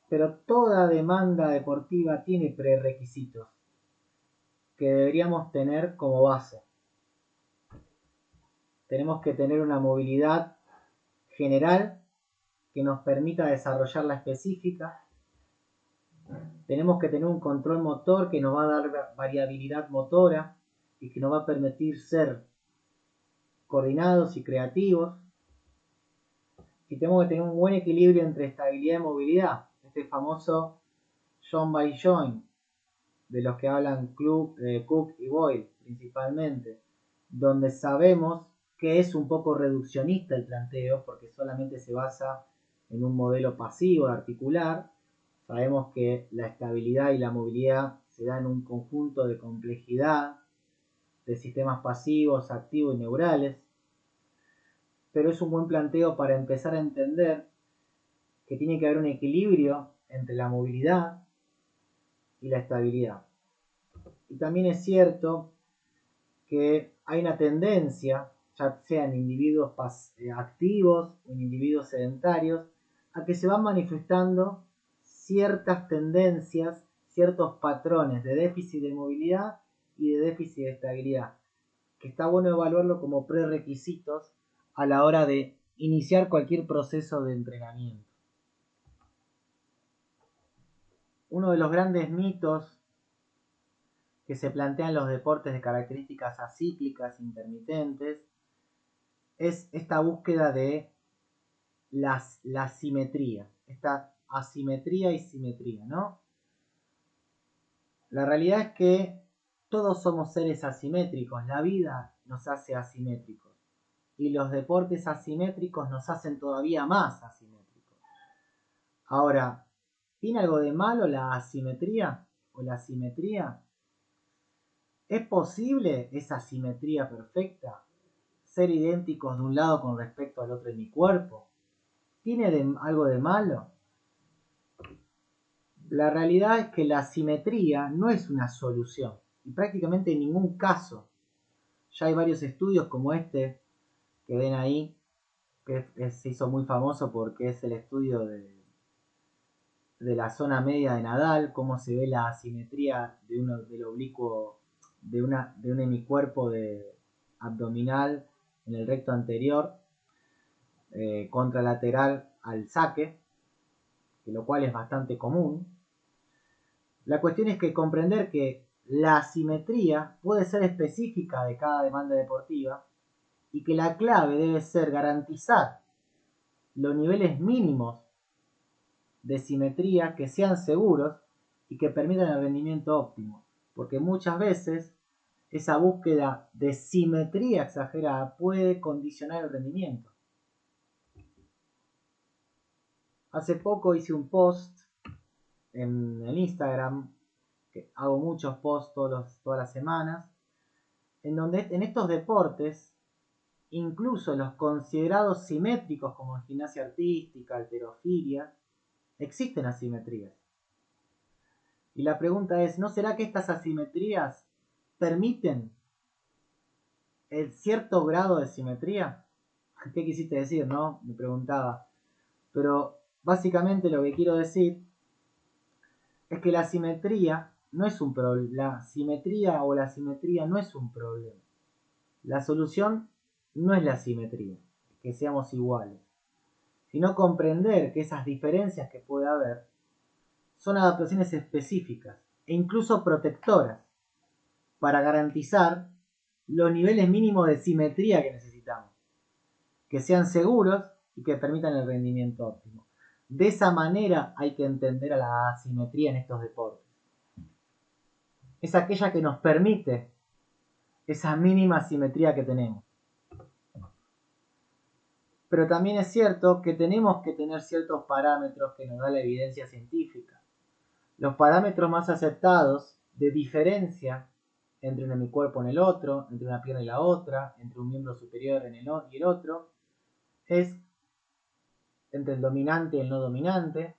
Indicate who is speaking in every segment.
Speaker 1: Pero toda demanda deportiva tiene prerequisitos que deberíamos tener como base. Tenemos que tener una movilidad general que nos permita desarrollar la específica. Tenemos que tener un control motor que nos va a dar variabilidad motora y que nos va a permitir ser coordinados y creativos. Y tenemos que tener un buen equilibrio entre estabilidad y movilidad. Este famoso joint by joint, de los que hablan Cook y Boyle principalmente, donde sabemos que es un poco reduccionista el planteo, porque solamente se basa en un modelo pasivo articular. Sabemos que la estabilidad y la movilidad se dan en un conjunto de complejidad de sistemas pasivos, activos y neurales, pero es un buen planteo para empezar a entender que tiene que haber un equilibrio entre la movilidad y la estabilidad. Y también es cierto que hay una tendencia, ya sea en individuos activos o en individuos sedentarios, a que se van manifestando ciertas tendencias, ciertos patrones de déficit de movilidad y de déficit de estabilidad, que está bueno evaluarlo como prerequisitos a la hora de iniciar cualquier proceso de entrenamiento. Uno de los grandes mitos que se plantean los deportes de características acíclicas, intermitentes, es esta búsqueda de la simetría, esta asimetría y simetría, ¿no? La realidad es que todos somos seres asimétricos, la vida nos hace asimétricos y los deportes asimétricos nos hacen todavía más asimétricos. Ahora, ¿tiene algo de malo la asimetría o la simetría? ¿Es posible esa simetría perfecta? ¿Ser idénticos de un lado con respecto al otro en mi cuerpo? ¿Tiene algo de malo? La realidad es que la simetría no es una solución y prácticamente en ningún caso. Ya hay varios estudios como este que ven ahí, que se hizo muy famoso porque es el estudio de la zona media de Nadal, cómo se ve la asimetría del oblicuo de un hemicuerpo abdominal en el recto anterior, contralateral al saque, lo cual es bastante común. La cuestión es que comprender que la asimetría puede ser específica de cada demanda deportiva y que la clave debe ser garantizar los niveles mínimos de simetría que sean seguros y que permitan el rendimiento óptimo, porque muchas veces esa búsqueda de simetría exagerada puede condicionar el rendimiento. Hace poco hice un post en el Instagram, que hago muchos posts todas las semanas, en donde en estos deportes, incluso los considerados simétricos como gimnasia artística, halterofilia, existen asimetrías. Y la pregunta es, ¿no será que estas asimetrías permiten el cierto grado de simetría? ¿Qué quisiste decir, no? Me preguntaba. Pero básicamente lo que quiero decir es que la simetría no es un problema. La simetría o la simetría no es un problema. La solución no es la simetría, que seamos iguales, sino comprender que esas diferencias que puede haber son adaptaciones específicas e incluso protectoras para garantizar los niveles mínimos de simetría que necesitamos, que sean seguros y que permitan el rendimiento óptimo. De esa manera hay que entender a la asimetría en estos deportes. Es aquella que nos permite esa mínima simetría que tenemos. Pero también es cierto que tenemos que tener ciertos parámetros que nos da la evidencia científica. Los parámetros más aceptados de diferencia entre un hemicuerpo en el otro, entre una pierna y la otra, entre un miembro superior y el otro, es entre el dominante y el no dominante.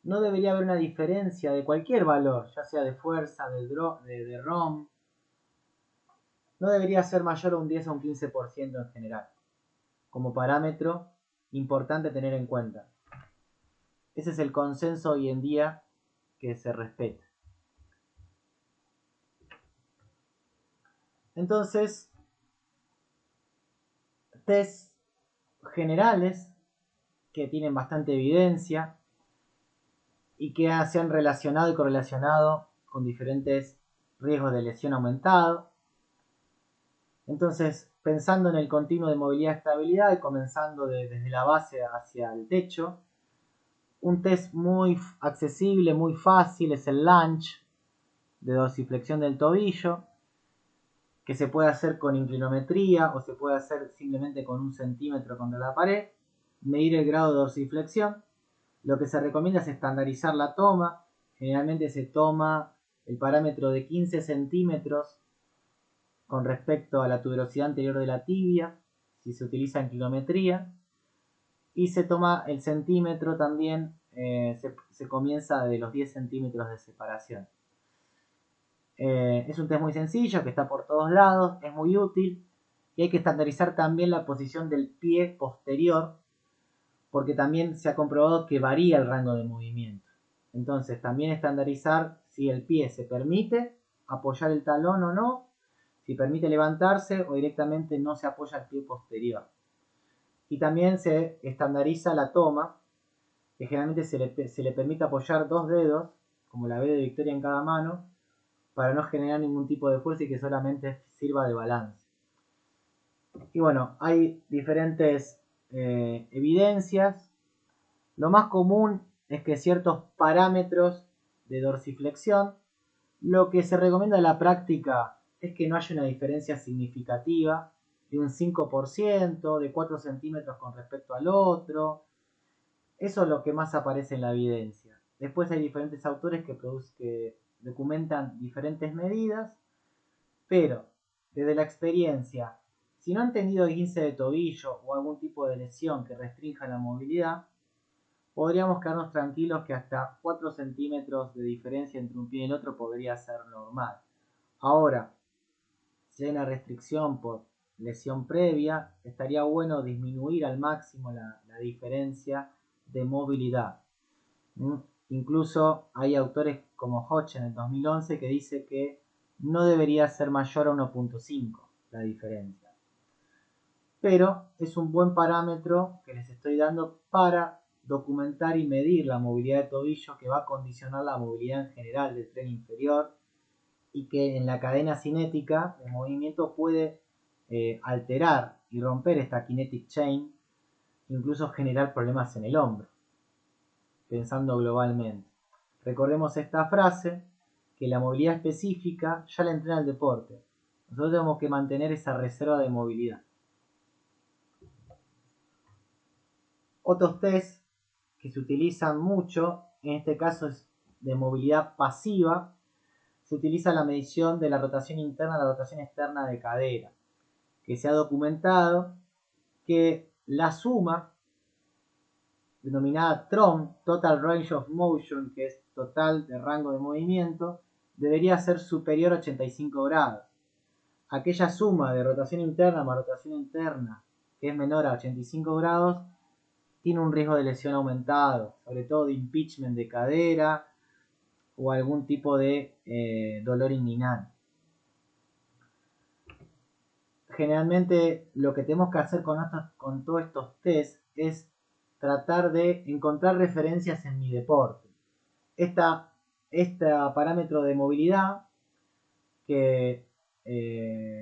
Speaker 1: No debería haber una diferencia de cualquier valor, ya sea de fuerza, de ROM. No debería ser mayor a un 10 o un 15% en general, como parámetro importante tener en cuenta. Ese es el consenso hoy en día que se respeta. Entonces, test generales que tienen bastante evidencia y que se han relacionado y correlacionado con diferentes riesgos de lesión aumentado. Entonces, pensando en el continuo de movilidad y estabilidad y comenzando desde la base hacia el techo, un test muy accesible, muy fácil, es el lunge de dorsiflexión del tobillo, que se puede hacer con inclinometría o se puede hacer simplemente con 1 centímetro contra la pared, medir el grado de dorsiflexión. Lo que se recomienda es estandarizar la toma. Generalmente se toma el parámetro de 15 centímetros con respecto a la tuberosidad anterior de la tibia, si se utiliza inclinometría. Y se toma el centímetro también, se comienza de los 10 centímetros de separación. Es un test muy sencillo, que está por todos lados, es muy útil. Y hay que estandarizar también la posición del pie posterior, porque también se ha comprobado que varía el rango de movimiento. Entonces, también estandarizar si el pie se permite apoyar el talón o no, si permite levantarse o directamente no se apoya el pie posterior. Y también se estandariza la toma, que generalmente se le permite apoyar 2 dedos, como la B de Victoria en cada mano, para no generar ningún tipo de fuerza y que solamente sirva de balance. Y bueno, hay diferentes evidencias. Lo más común es que ciertos parámetros de dorsiflexión, lo que se recomienda en la práctica es que no haya una diferencia significativa de un 5%, de 4 centímetros con respecto al otro. Eso es lo que más aparece en la evidencia. Después hay diferentes autores que documentan diferentes medidas, pero desde la experiencia, si no han tenido esguince de tobillo o algún tipo de lesión que restrinja la movilidad, podríamos quedarnos tranquilos que hasta 4 centímetros de diferencia entre un pie y el otro podría ser normal. Ahora, si hay una restricción por lesión previa, estaría bueno disminuir al máximo la diferencia de movilidad. Incluso hay autores como Hodge en el 2011 que dice que no debería ser mayor a 1.5 la diferencia. Pero es un buen parámetro que les estoy dando para documentar y medir la movilidad de tobillo, que va a condicionar la movilidad en general del tren inferior y que en la cadena cinética el movimiento puede alterar y romper esta kinetic chain, incluso generar problemas en el hombro, pensando globalmente. Recordemos esta frase, que la movilidad específica ya la entrena el deporte. Nosotros tenemos que mantener esa reserva de movilidad. Otros test que se utilizan mucho, en este caso es de movilidad pasiva, se utiliza la medición de la rotación interna a la rotación externa de cadera, que se ha documentado que la suma, denominada TROM, Total Range of Motion, que es total de rango de movimiento, debería ser superior a 85 grados. Aquella suma de rotación interna más rotación interna, que es menor a 85 grados, tiene un riesgo de lesión aumentado, sobre todo de impeachment de cadera o algún tipo de dolor inguinal. Generalmente lo que tenemos que hacer con todos estos test es tratar de encontrar referencias en mi deporte. Este parámetro de movilidad que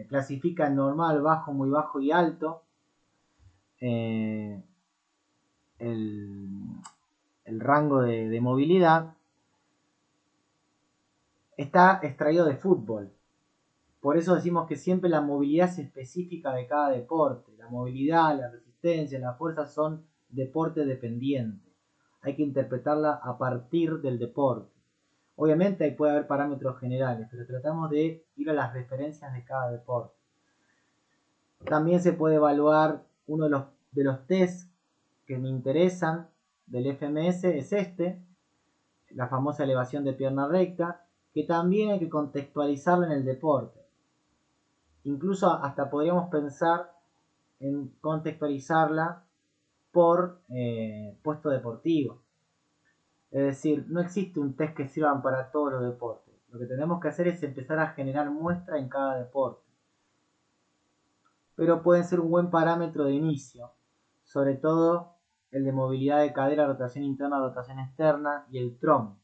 Speaker 1: clasifica en normal, bajo, muy bajo y alto, el rango de movilidad, está extraído de fútbol. Por eso decimos que siempre la movilidad es específica de cada deporte. La movilidad, la resistencia, la fuerza son deporte dependiente. Hay que interpretarla a partir del deporte. Obviamente ahí puede haber parámetros generales, pero tratamos de ir a las referencias de cada deporte. También se puede evaluar uno de los test que me interesan del FMS, es la famosa elevación de pierna recta, que también hay que contextualizarla en el deporte. Incluso hasta podríamos pensar en contextualizarla por puesto deportivo. Es decir, no existe un test que sirvan para todos los deportes. Lo que tenemos que hacer es empezar a generar muestra en cada deporte. Pero pueden ser un buen parámetro de inicio, sobre todo el de movilidad de cadera, rotación interna, rotación externa y el TROM,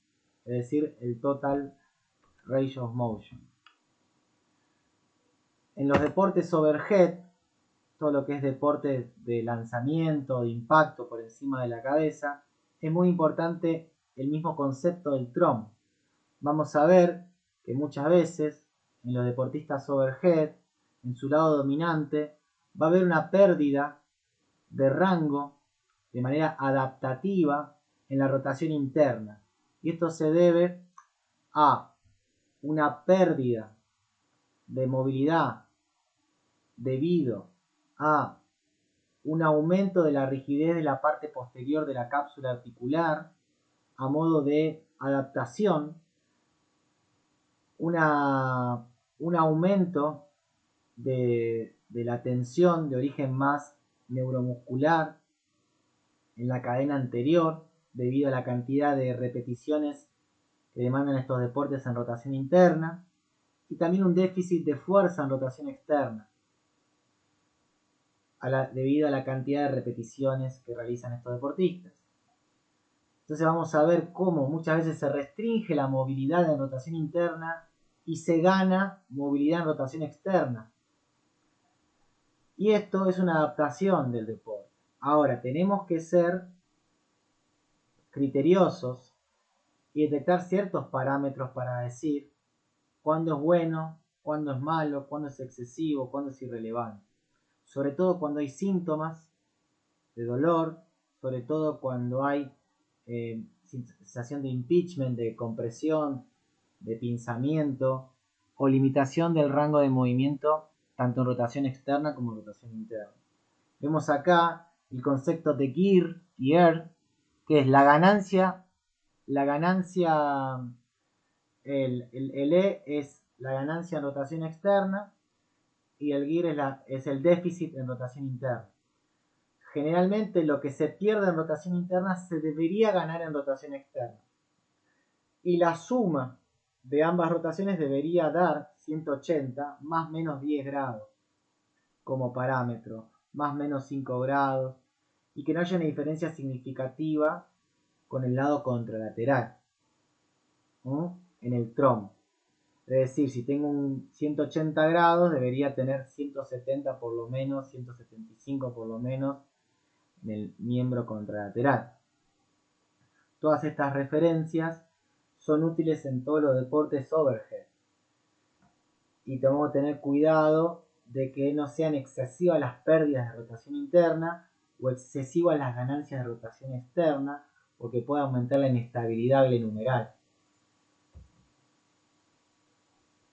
Speaker 1: es decir, el Total Range of Motion. En los deportes overhead, todo lo que es deporte de lanzamiento, de impacto por encima de la cabeza, es muy importante el mismo concepto del TROM. Vamos a ver que muchas veces en los deportistas overhead, en su lado dominante, va a haber una pérdida de rango de manera adaptativa en la rotación interna. Y esto se debe a una pérdida de movilidad debido a un aumento de la rigidez de la parte posterior de la cápsula articular a modo de adaptación, un aumento de la tensión de origen más neuromuscular en la cadena anterior debido a la cantidad de repeticiones que demandan estos deportes en rotación interna, y también un déficit de fuerza en rotación externa debido a la cantidad de repeticiones que realizan estos deportistas. Entonces vamos a ver cómo muchas veces se restringe la movilidad en rotación interna y se gana movilidad en rotación externa. Y esto es una adaptación del deporte. Ahora, tenemos que ser criteriosos y detectar ciertos parámetros para decir cuándo es bueno, cuándo es malo, cuándo es excesivo, cuándo es irrelevante. Sobre todo cuando hay síntomas de dolor, sobre todo cuando hay sensación de impingement, de compresión, de pinzamiento o limitación del rango de movimiento tanto en rotación externa como en rotación interna. Vemos acá el concepto de gear y air, que es la ganancia, el E es la ganancia en rotación externa y el gear es el déficit en rotación interna. Generalmente lo que se pierde en rotación interna se debería ganar en rotación externa. Y la suma de ambas rotaciones debería dar 180 más menos 10 grados como parámetro, más menos 5 grados, y que no haya una diferencia significativa con el lado contralateral, ¿no? En el TROM. Es decir, si tengo un 180 grados, debería tener 170 por lo menos, 175 por lo menos en el miembro contralateral. Todas estas referencias son útiles en todos los deportes overhead. Y tenemos que tener cuidado de que no sean excesivas las pérdidas de rotación interna o excesivas las ganancias de rotación externa, porque puede aumentar la inestabilidad glenumeral.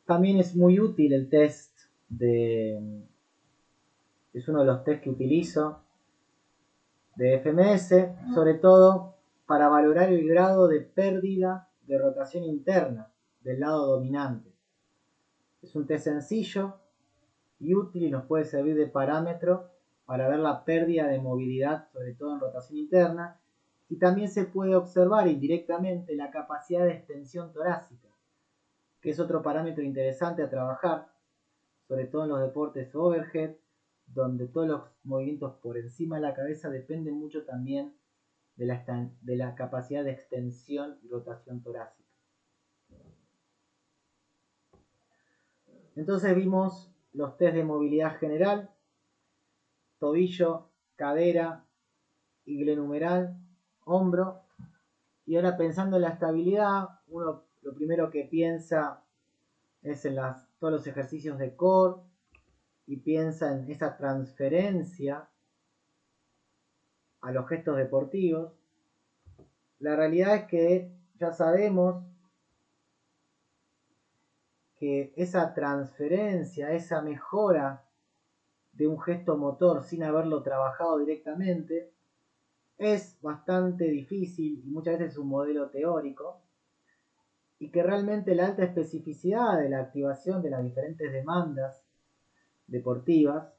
Speaker 1: También es muy útil el test es uno de los test que utilizo de FMS, sobre todo para valorar el grado de pérdida de rotación interna del lado dominante. Es un test sencillo y útil y nos puede servir de parámetro para ver la pérdida de movilidad, sobre todo en rotación interna, y también se puede observar indirectamente la capacidad de extensión torácica, que es otro parámetro interesante a trabajar, sobre todo en los deportes overhead, donde todos los movimientos por encima de la cabeza dependen mucho también de la capacidad de extensión y rotación torácica. Entonces vimos los test de movilidad general, tobillo, cadera y glenumeral, hombro. Y ahora pensando en la estabilidad, uno lo primero que piensa es en todos los ejercicios de core y piensa en esa transferencia a los gestos deportivos. La realidad es que ya sabemos que esa transferencia, esa mejora de un gesto motor sin haberlo trabajado directamente, es bastante difícil y muchas veces es un modelo teórico, y que realmente la alta especificidad de la activación de las diferentes demandas deportivas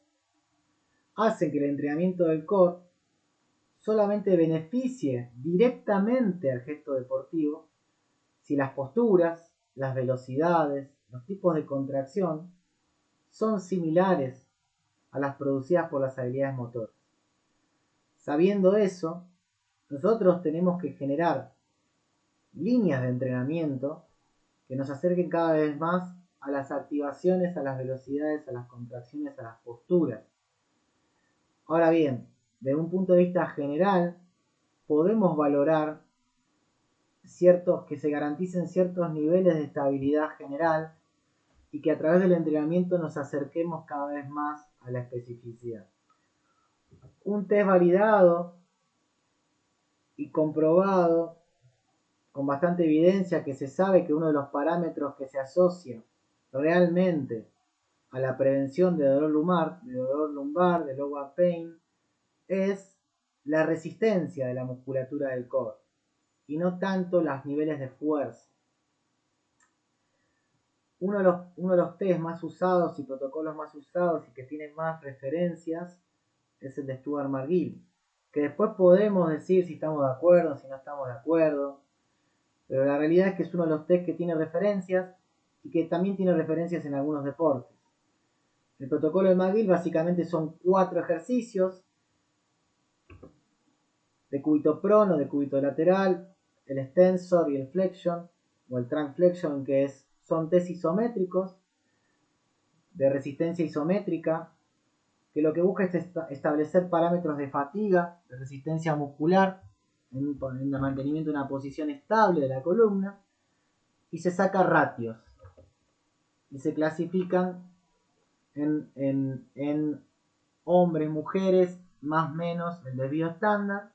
Speaker 1: hace que el entrenamiento del core solamente beneficie directamente al gesto deportivo si las posturas, las velocidades, los tipos de contracción son similares a las producidas por las habilidades motoras. Sabiendo eso, nosotros tenemos que generar líneas de entrenamiento que nos acerquen cada vez más a las activaciones, a las velocidades, a las contracciones, a las posturas. Ahora bien, desde un punto de vista general, podemos valorar que se garanticen ciertos niveles de estabilidad general y que a través del entrenamiento nos acerquemos cada vez más a la especificidad. Un test validado y comprobado con bastante evidencia, que se sabe que uno de los parámetros que se asocia realmente a la prevención de dolor lumbar, de low back pain, es la resistencia de la musculatura del core y no tanto los niveles de fuerza. Uno de los test más usados y protocolos más usados y que tiene más referencias es el de Stewart-McGill, que después podemos decir si estamos de acuerdo, si no estamos de acuerdo, pero la realidad es que es uno de los test que tiene referencias y que también tiene referencias en algunos deportes. El protocolo de McGill básicamente son 4 ejercicios de cúbito prono, de cúbito lateral, el extensor y el flexion, o el trunk flexion, que son test isométricos, de resistencia isométrica, que lo que busca es establecer parámetros de fatiga, de resistencia muscular, en el mantenimiento de una posición estable de la columna, y se saca ratios, y se clasifican en hombres, mujeres, más o menos el desvío estándar,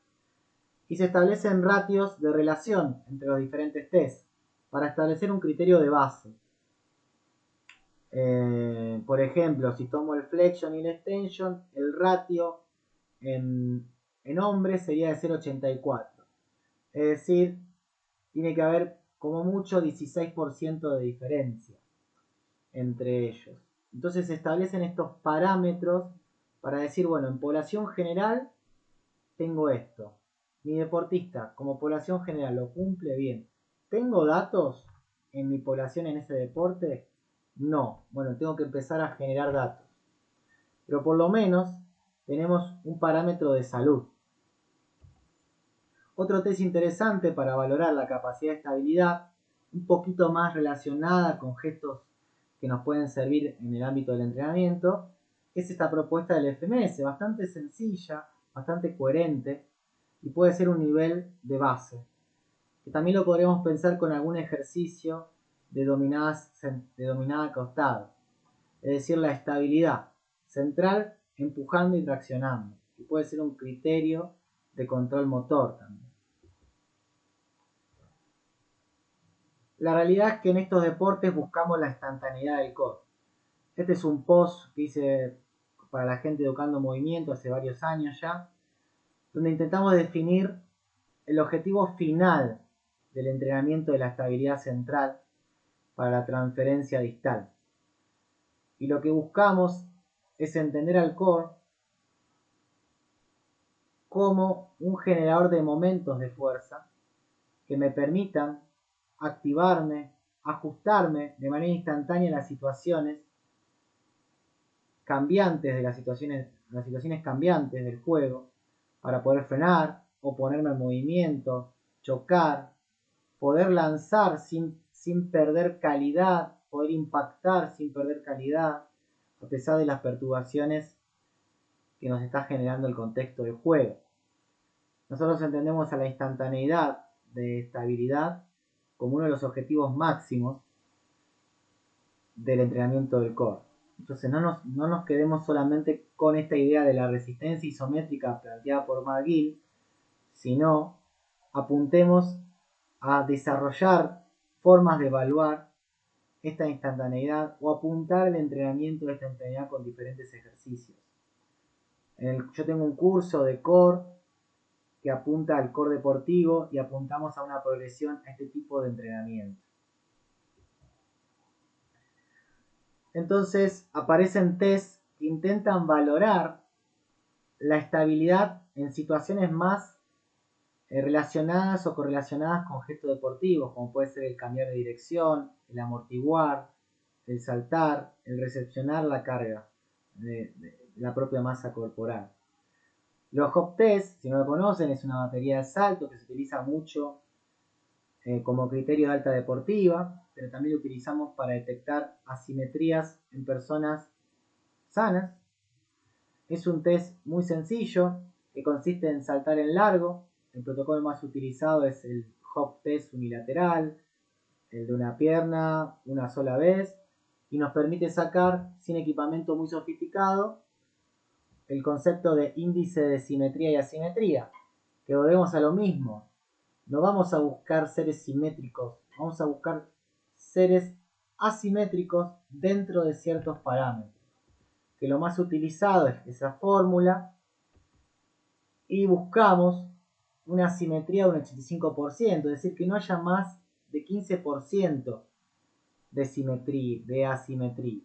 Speaker 1: y se establecen ratios de relación entre los diferentes tests para establecer un criterio de base. Por ejemplo, si tomo el flexion y el extension, el ratio en hombres sería de 0,84. Es decir, tiene que haber como mucho 16% de diferencia entre ellos. Entonces se establecen estos parámetros para decir, bueno, en población general tengo esto. Mi deportista como población general lo cumple bien. ¿Tengo datos en mi población en ese deporte? No. Bueno, tengo que empezar a generar datos. Pero por lo menos tenemos un parámetro de salud. Otro test interesante para valorar la capacidad de estabilidad, un poquito más relacionada con gestos que nos pueden servir en el ámbito del entrenamiento, es esta propuesta del FMS, bastante sencilla, bastante coherente y puede ser un nivel de base, que también lo podríamos pensar con algún ejercicio de dominada acostada, es decir, la estabilidad central empujando y traccionando, que puede ser un criterio de control motor también. La realidad es que en estos deportes buscamos la instantaneidad del core. Este es un post que hice para la gente educando movimiento hace varios años ya, donde intentamos definir el objetivo final del entrenamiento de la estabilidad central para la transferencia distal. Y lo que buscamos es entender al core como un generador de momentos de fuerza que me permitan activarme, ajustarme de manera instantánea a las situaciones cambiantes las situaciones cambiantes del juego, para poder frenar o ponerme en movimiento, chocar, poder lanzar sin perder calidad, poder impactar sin perder calidad, a pesar de las perturbaciones que nos está generando el contexto del juego. Nosotros entendemos a la instantaneidad de estabilidad como uno de los objetivos máximos del entrenamiento del core. Entonces no nos quedemos solamente con esta idea de la resistencia isométrica planteada por McGill, sino apuntemos a desarrollar formas de evaluar esta instantaneidad o apuntar el entrenamiento de esta instantaneidad con diferentes ejercicios. Yo tengo un curso de core que apunta al core deportivo y apuntamos a una progresión a este tipo de entrenamiento. Entonces aparecen tests que intentan valorar la estabilidad en situaciones más relacionadas o correlacionadas con gestos deportivos, como puede ser el cambiar de dirección, el amortiguar, el saltar, el recepcionar la carga de la propia masa corporal. Los hop test, si no lo conocen, es una batería de salto que se utiliza mucho como criterio de alta deportiva, pero también lo utilizamos para detectar asimetrías en personas sanas. Es un test muy sencillo que consiste en saltar en largo. El protocolo más utilizado es el hop test unilateral, el de una pierna una sola vez, y nos permite sacar sin equipamiento muy sofisticado el concepto de índice de simetría y asimetría, que volvemos a lo mismo. No vamos a buscar seres simétricos, vamos a buscar seres asimétricos dentro de ciertos parámetros. Que lo más utilizado es esa fórmula y buscamos una simetría de un 85%, es decir, que no haya más de 15% de simetría, de asimetría.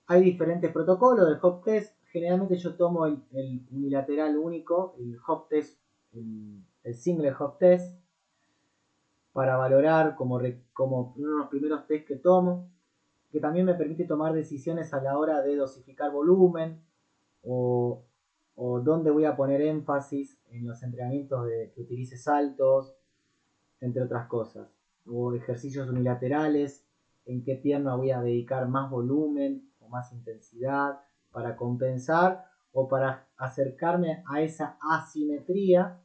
Speaker 1: Hay diferentes protocolos de hop test. Generalmente yo tomo el unilateral único, el hop test, el single hop test, para valorar como uno de los primeros test que tomo, que también me permite tomar decisiones a la hora de dosificar volumen o dónde voy a poner énfasis en los entrenamientos que utilice saltos, entre otras cosas, o ejercicios unilaterales, en qué pierna voy a dedicar más volumen o más intensidad para compensar o para acercarme a esa asimetría